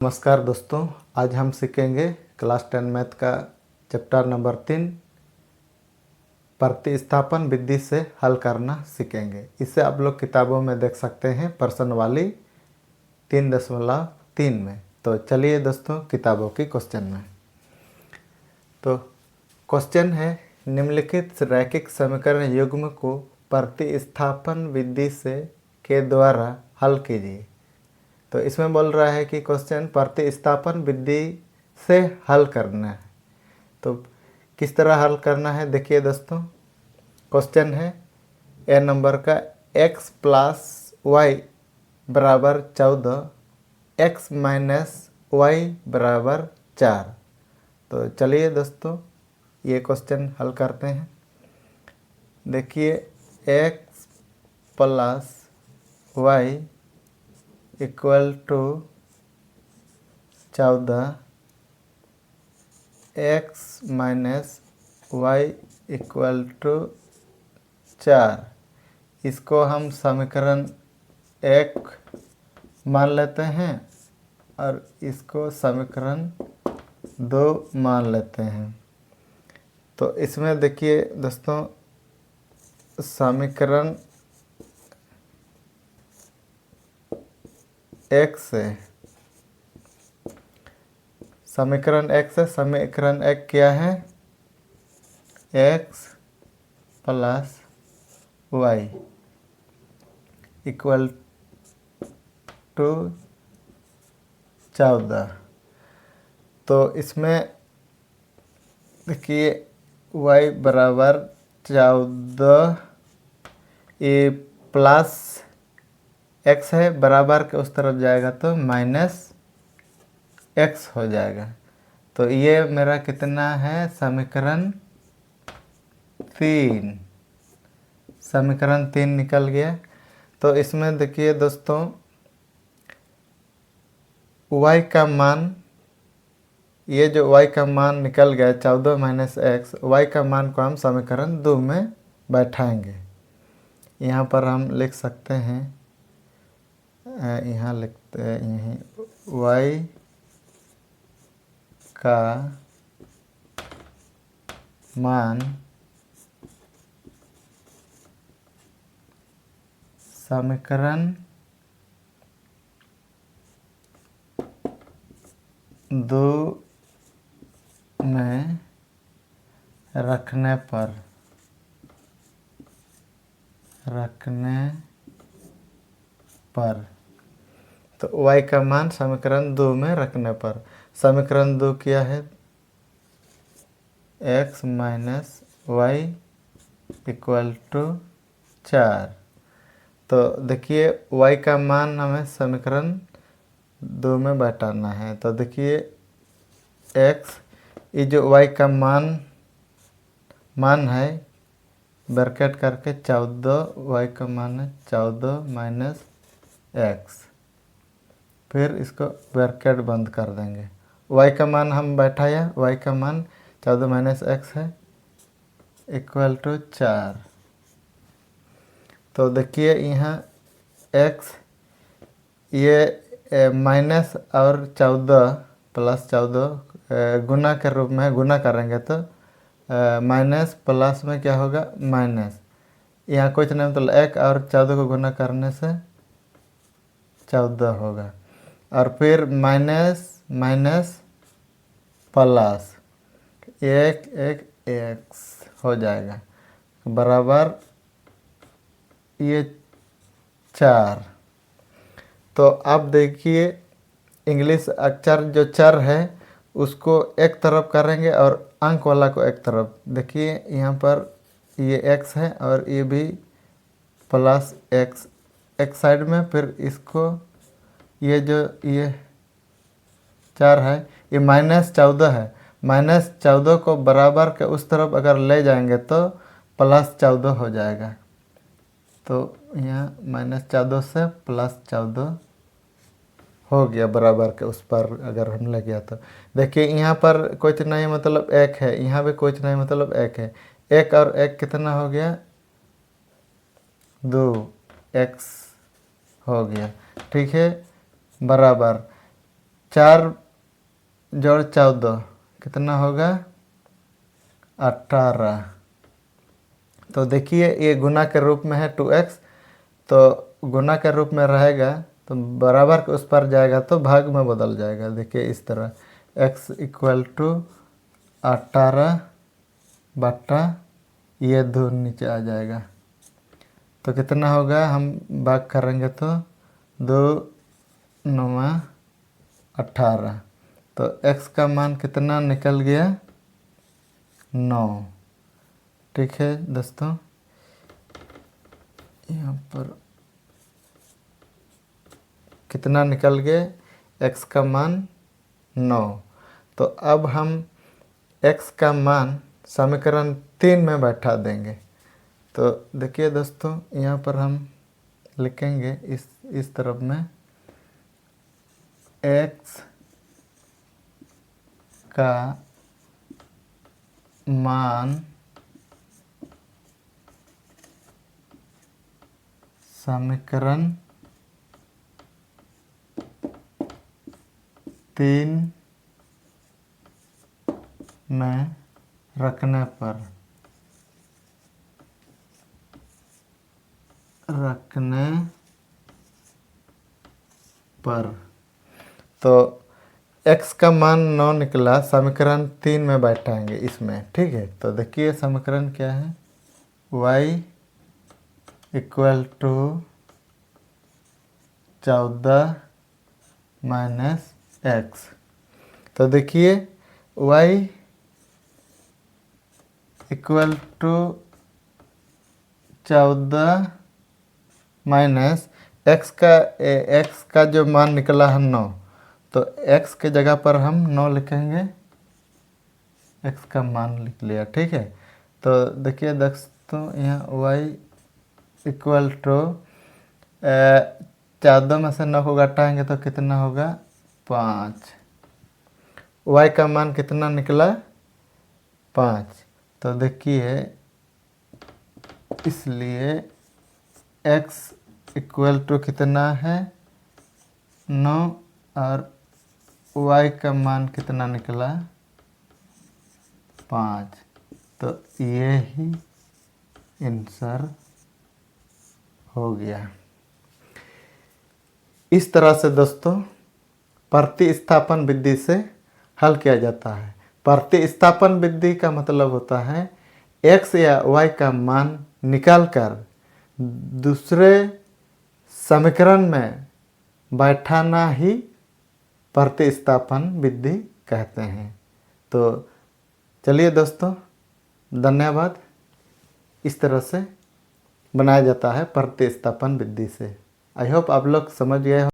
नमस्कार दोस्तों, आज हम सीखेंगे क्लास 10 मैथ का चैप्टर नंबर 3 प्रतिस्थापन विधि से हल करना सीखेंगे। इसे आप लोग किताबों में देख सकते हैं प्रश्न वाली 3.3 में। तो चलिए दोस्तों किताबों की क्वेश्चन में। तो क्वेश्चन है, निम्नलिखित रैखिक समीकरण युग्म को प्रतिस्थापन विधि से के द्वारा हल कीजिए। तो इसमें बोल रहा है कि क्वेश्चन प्रतिस्थापन विधि से हल करना है। तो किस तरह हल करना है देखिए दोस्तों। क्वेश्चन है ए नंबर का x प्लस वाई बराबर 14, x माइनस वाई बराबर 4। तो चलिए दोस्तों ये क्वेश्चन हल करते हैं। देखिए x plus y equal to 14, x minus y equal to 4। इसको हम समीकरण 1 मान लेते हैं और इसको समीकरण 2 मान लेते हैं। तो इसमें देखिए दोस्तों समीकरण 1 से समीकरण 1 क्या है, x plus y equal to 14। तो इसमें देखिए y बराबर 14, ये प्लस x है, बराबर के उस तरफ जाएगा तो माइनस x हो जाएगा। तो ये मेरा कितना है, समीकरण 3। समीकरण 3 निकल गया। तो इसमें देखिए दोस्तों y का मान, ये जो y का मान निकल गया 14 माइनस x, y का मान को हम समीकरण 2 में बैठाएंगे। यहाँ पर हम लिख सकते हैं, यहाँ लिखते हैं यहीं y का मान समीकरण 2 में रखने पर तो y का मान समीकरण 2 में रखने पर, समीकरण 2 क्या है, x minus y equal to 4। तो देखिए y का मान हमें समीकरण 2 में बैठाना है। तो देखिए x, ये जो y का मान है ब्रैकेट करके 14, y का मान है 14 माइनस x, फिर इसको ब्रैकेट बंद कर देंगे। y का मान हम बैठाया, y का मान 14 माइनस x है इक्वल टू 4। तो देखिए यहाँ x, ये माइनस और 14 प्लस 14 गुना के रूप में गुना करेंगे तो माइनस प्लस में क्या होगा, माइनस। यहाँ कुछ नहीं मतलब 1 और 14 को गुना करने से 14 होगा, और फिर माइनस माइनस प्लस 1 x हो जाएगा बराबर ये 4। तो अब देखिए इंग्लिश अक्षर जो चर है उसको एक तरफ करेंगे और अंक वाला को एक तरफ। देखिए यहाँ पर ये x है और ये भी प्लस x एक साइड में, फिर इसको ये जो ये 4 है ये माइनस 14 है, माइनस 14 को बराबर के उस तरफ अगर ले जाएंगे तो प्लस 14 हो जाएगा। तो यहाँ माइनस 14 से प्लस 14 हो गया, बराबर के उस पर अगर हम ले गया तो देखिए यहाँ पर कुछ नहीं मतलब 1 है, यहाँ भी कुछ नहीं मतलब 1 है। 1 और 1 कितना हो गया, 2x हो गया, ठीक है, बराबर 4 जोड़ 14 कितना होगा 18। तो देखिए ये गुना के रूप में है 2x, तो गुना के रूप में रहेगा तो बराबर के उस पर जाएगा तो भाग में बदल जाएगा। देखिए इस तरह x इक्वल टू 18 बटा ये 2 नीचे आ जाएगा। तो कितना होगा, हम भाग करेंगे तो 2 9 18। तो x का मान कितना निकल गया 9। ठीक है दोस्तों, यहाँ पर कितना निकल गया x का मान 9। तो अब हम x का मान समीकरण 3 में बैठा देंगे। तो देखिए दोस्तों, यहाँ पर हम लिखेंगे इस तरफ में x का मान समीकरण 3 में रखने पर तो x का मान 9 निकला, समीकरण 3 में बैठाएंगे इसमें। ठीक है, तो देखिए समीकरण क्या है, y equal to 14 minus x। तो देखिए y equal to 14 minus x का जो मान निकला है 9, तो x के जगह पर हम 9 लिखेंगे, x का मान लिख लिया। ठीक है, तो देखिए दोस्तों यहाँ y इक्वल टू 14 में से 9 को घटाएंगे तो कितना होगा 5। y का मान कितना निकला 5। तो देखिए इसलिए x इक्वल टू कितना है 9 और y का मान कितना निकला 5। तो ये ही आंसर हो गया। इस तरह से दोस्तों प्रतिस्थापन विधि से हल किया जाता है। प्रतिस्थापन विधि का मतलब होता है x या y का मान निकालकर दूसरे समीकरण में बैठाना ही प्रतिस्थापन विधि कहते हैं। तो चलिए दोस्तों, धन्यवाद। इस तरह से बनाया जाता है प्रतिस्थापन विधि से। आई होप आप लोग समझ गए हो।